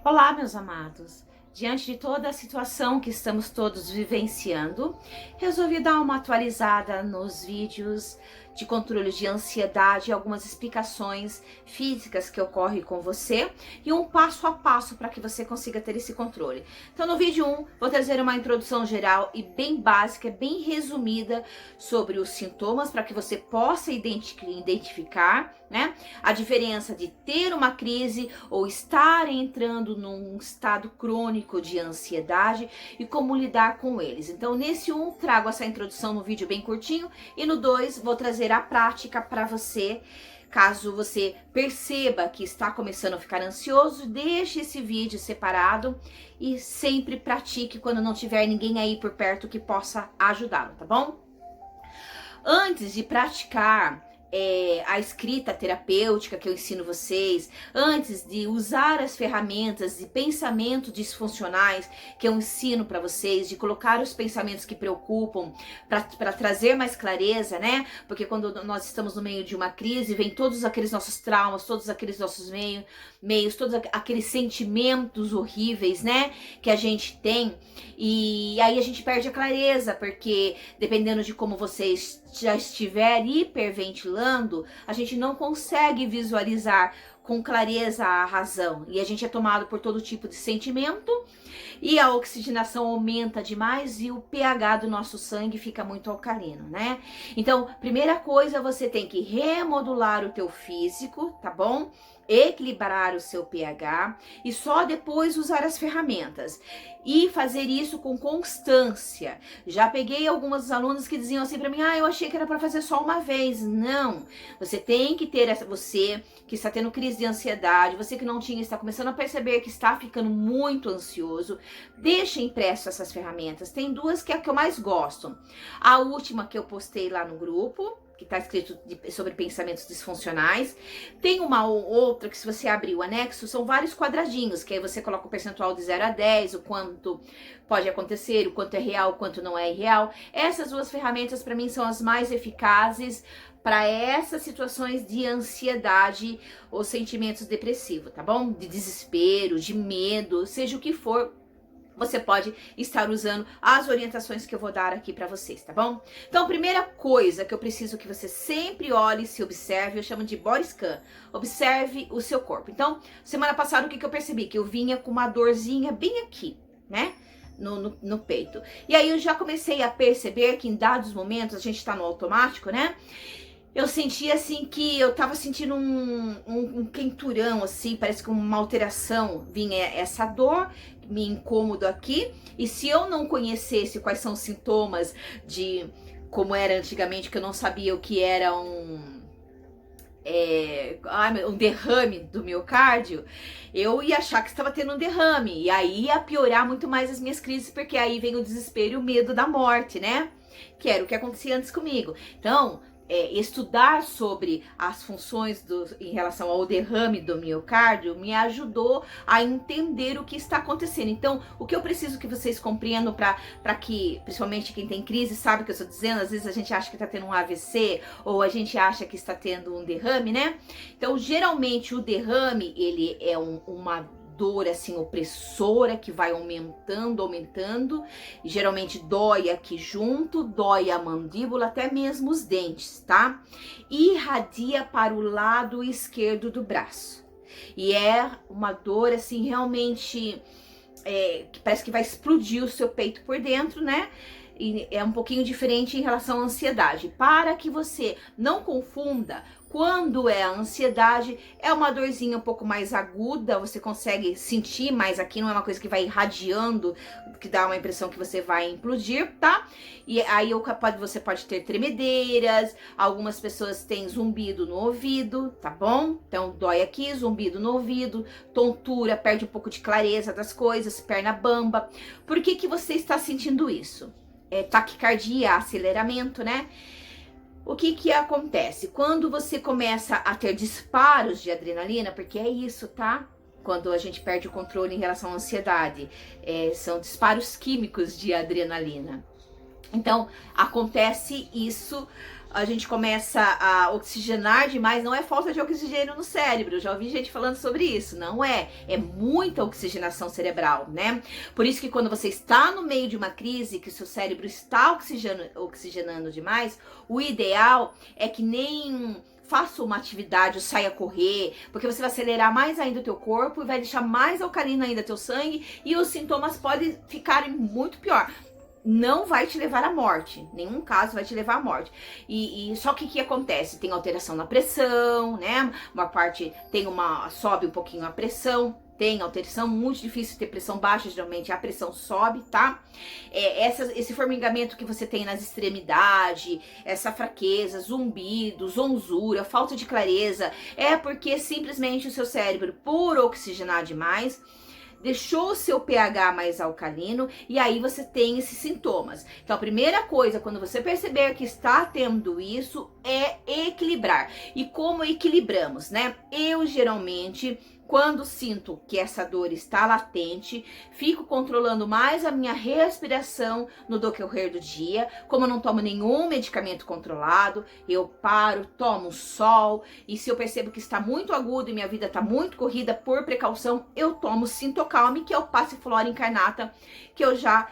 Olá, meus amados. Diante de toda a situação que estamos todos vivenciando, resolvi dar uma atualizada nos vídeos de controle de ansiedade, algumas explicações físicas que ocorrem com você e um passo a passo para que você consiga ter esse controle. Então, no vídeo 1, vou trazer uma introdução geral e bem básica, bem resumida sobre os sintomas para que você possa identificar, né, a diferença de ter uma crise ou estar entrando num estado crônico de ansiedade e como lidar com eles. Então, nesse 1, trago essa introdução no vídeo bem curtinho e no 2, vou trazer a prática para você. Caso você perceba que está começando a ficar ansioso, deixe esse vídeo separado e sempre pratique quando não tiver ninguém aí por perto que possa ajudá-lo, tá bom? Antes de praticar a escrita terapêutica que eu ensino vocês, antes de usar as ferramentas de pensamento disfuncionais que eu ensino para vocês, de colocar os pensamentos que preocupam para trazer mais clareza, né? Porque quando nós estamos no meio de uma crise, vem todos aqueles nossos traumas, todos aqueles nossos meios, todos aqueles sentimentos horríveis, né? Que a gente tem, e aí a gente perde a clareza, porque dependendo de como vocês já estiver hiperventilando, a gente não consegue visualizar com clareza a razão. E a gente é tomado por todo tipo de sentimento e a oxigenação aumenta demais e o pH do nosso sangue fica muito alcalino, né? Então, primeira coisa, você tem que remodular o teu físico, tá bom? Equilibrar o seu pH e só depois usar as ferramentas e fazer isso com constância. Já peguei algumas alunas que diziam assim para mim: eu achei que era para fazer só uma vez. Não, você tem que ter você que está tendo crise de ansiedade, você que não tinha, está começando a perceber que está ficando muito ansioso, deixa impresso essas ferramentas. Tem duas que é a que eu mais gosto. A última que eu postei lá no grupo, que está escrito sobre pensamentos disfuncionais. Tem uma outra que, se você abrir o anexo, são vários quadradinhos, que aí você coloca o percentual de 0 a 10, o quanto pode acontecer, o quanto é real, o quanto não é real. Essas duas ferramentas, para mim, são as mais eficazes para essas situações de ansiedade ou sentimentos depressivos, tá bom? De desespero, de medo, seja o que for, você pode estar usando as orientações que eu vou dar aqui para vocês, tá bom? Então, a primeira coisa que eu preciso que você sempre olhe, se observe, eu chamo de body scan. Observe o seu corpo. Então, semana passada, o que eu percebi? Que eu vinha com uma dorzinha bem aqui, né? No peito. E aí eu já comecei a perceber que em dados momentos, a gente tá no automático, né? Eu senti assim que eu tava sentindo um quenturão, assim, parece que uma alteração. Vinha essa dor, me incômodo aqui, e se eu não conhecesse quais são os sintomas de como era antigamente, que eu não sabia o que era um derrame do miocárdio, eu ia achar que estava tendo um derrame, e aí ia piorar muito mais as minhas crises, porque aí vem o desespero e o medo da morte, né? Que era o que acontecia antes comigo. Então, estudar sobre as funções em relação ao derrame do miocárdio me ajudou a entender o que está acontecendo. Então, o que eu preciso que vocês compreendam para que, principalmente quem tem crise, sabe o que eu estou dizendo? Às vezes a gente acha que está tendo um AVC ou a gente acha que está tendo um derrame, né? Então, geralmente o derrame, ele é uma dor assim opressora que vai aumentando, e geralmente dói aqui junto, dói a mandíbula, até mesmo os dentes, tá? Irradia para o lado esquerdo do braço. E é uma dor assim realmente que parece que vai explodir o seu peito por dentro, né? E é um pouquinho diferente em relação à ansiedade. Para que você não confunda, quando é a ansiedade, é uma dorzinha um pouco mais aguda, você consegue sentir mais aqui, não é uma coisa que vai irradiando, que dá uma impressão que você vai implodir, tá? E aí você pode ter tremedeiras, algumas pessoas têm zumbido no ouvido, tá bom? Então dói aqui, zumbido no ouvido, tontura, perde um pouco de clareza das coisas, perna bamba. Por que você está sentindo isso? Taquicardia, aceleramento, né? O que acontece? Quando você começa a ter disparos de adrenalina, porque é isso, tá? Quando a gente perde o controle em relação à ansiedade, são disparos químicos de adrenalina. Então, acontece isso a gente começa a oxigenar demais, não é falta de oxigênio no cérebro. Já ouvi gente falando sobre isso. Não é. É muita oxigenação cerebral, né? Por isso que quando você está no meio de uma crise, que o seu cérebro está oxigenando demais, o ideal é que nem faça uma atividade ou saia correr, porque você vai acelerar mais ainda o teu corpo e vai deixar mais alcalino ainda teu sangue e os sintomas podem ficarem muito pior. Não vai te levar à morte, nenhum caso vai te levar à morte. E só que o que acontece? Tem alteração na pressão, né? Uma parte sobe um pouquinho a pressão. Tem alteração, muito difícil ter pressão baixa, geralmente a pressão sobe, tá? Esse formigamento que você tem nas extremidades, essa fraqueza, zumbido, zonzura, falta de clareza, é porque simplesmente o seu cérebro, por oxigenar demais, deixou o seu pH mais alcalino e aí você tem esses sintomas. Então a primeira coisa, quando você perceber que está tendo isso, é equilibrar. E como equilibramos, né? Eu geralmente, quando sinto que essa dor está latente, fico controlando mais a minha respiração no decorrer do dia. Como eu não tomo nenhum medicamento controlado, eu paro, tomo sol. E se eu percebo que está muito agudo e minha vida está muito corrida, por precaução, eu tomo Sintocalme, que é o Passiflora Incarnata, que eu já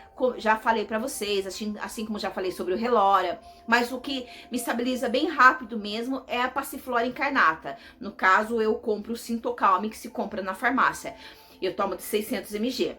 falei para vocês, assim como já falei sobre o Relora. Mas o que me estabiliza bem rápido mesmo é a Passiflora Incarnata. No caso, eu compro o Sintocalme, que se compra na farmácia. Eu tomo de 600 mg.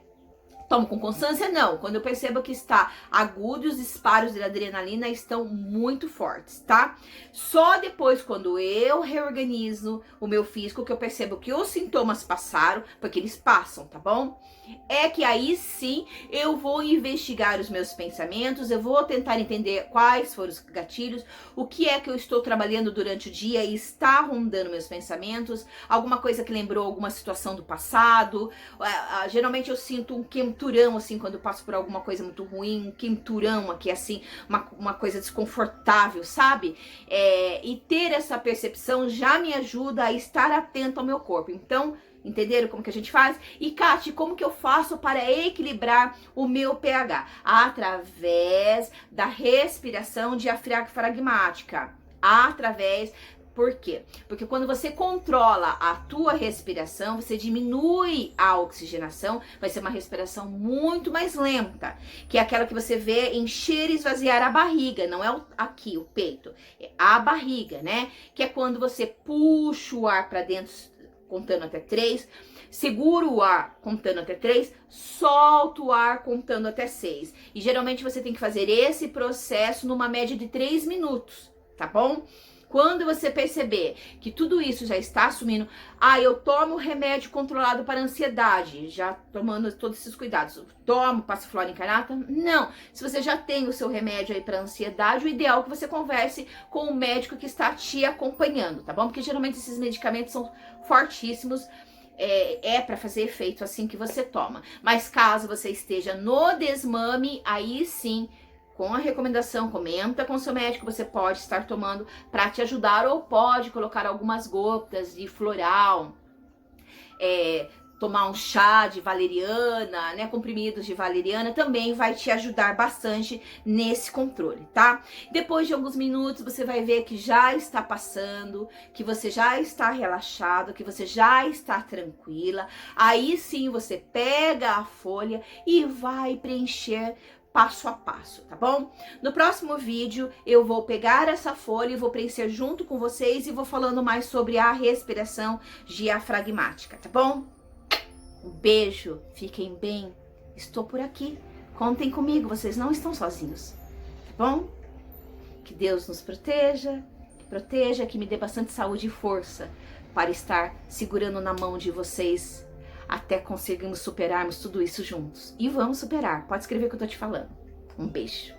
Tomo com constância? Não. Quando eu percebo que está agudo e os disparos de adrenalina estão muito fortes, tá? Só depois, quando eu reorganizo o meu físico, que eu percebo que os sintomas passaram, porque eles passam, tá bom? É que aí sim eu vou investigar os meus pensamentos, eu vou tentar entender quais foram os gatilhos, o que é que eu estou trabalhando durante o dia e está rondando meus pensamentos, alguma coisa que lembrou alguma situação do passado. Geralmente eu sinto um quenturão, assim, quando eu passo por alguma coisa muito ruim, um quenturão aqui, assim, uma coisa desconfortável, sabe? E ter essa percepção já me ajuda a estar atento ao meu corpo. Então, entenderam como que a gente faz? E, Kati, como que eu faço para equilibrar o meu pH? Através da respiração diafragmática. Por quê? Porque quando você controla a tua respiração, você diminui a oxigenação, vai ser uma respiração muito mais lenta, que é aquela que você vê encher e esvaziar a barriga, não é aqui o peito, é a barriga, né? Que é quando você puxa o ar para dentro, contando até 3, segura o ar contando até 3, solta o ar contando até 6. E geralmente você tem que fazer esse processo numa média de 3 minutos, tá bom? Quando você perceber que tudo isso já está assumindo, eu tomo remédio controlado para ansiedade, já tomando todos esses cuidados, tomo Passiflora Incarnata? Não. Se você já tem o seu remédio aí para ansiedade, o ideal é que você converse com o médico que está te acompanhando, tá bom? Porque geralmente esses medicamentos são fortíssimos, para fazer efeito assim que você toma. Mas caso você esteja no desmame, aí sim, com a recomendação, comenta com seu médico, você pode estar tomando para te ajudar, ou pode colocar algumas gotas de floral, tomar um chá de valeriana, né, comprimidos de valeriana, também vai te ajudar bastante nesse controle, tá? Depois de alguns minutos, você vai ver que já está passando, que você já está relaxado, que você já está tranquila. Aí sim, você pega a folha e vai preencher passo a passo, tá bom? No próximo vídeo eu vou pegar essa folha e vou preencher junto com vocês e vou falando mais sobre a respiração diafragmática, tá bom? Um beijo, fiquem bem, estou por aqui, contem comigo, vocês não estão sozinhos, tá bom? Que Deus nos proteja, que me dê bastante saúde e força para estar segurando na mão de vocês até conseguirmos superarmos tudo isso juntos. E vamos superar. Pode escrever o que eu tô te falando. Um beijo.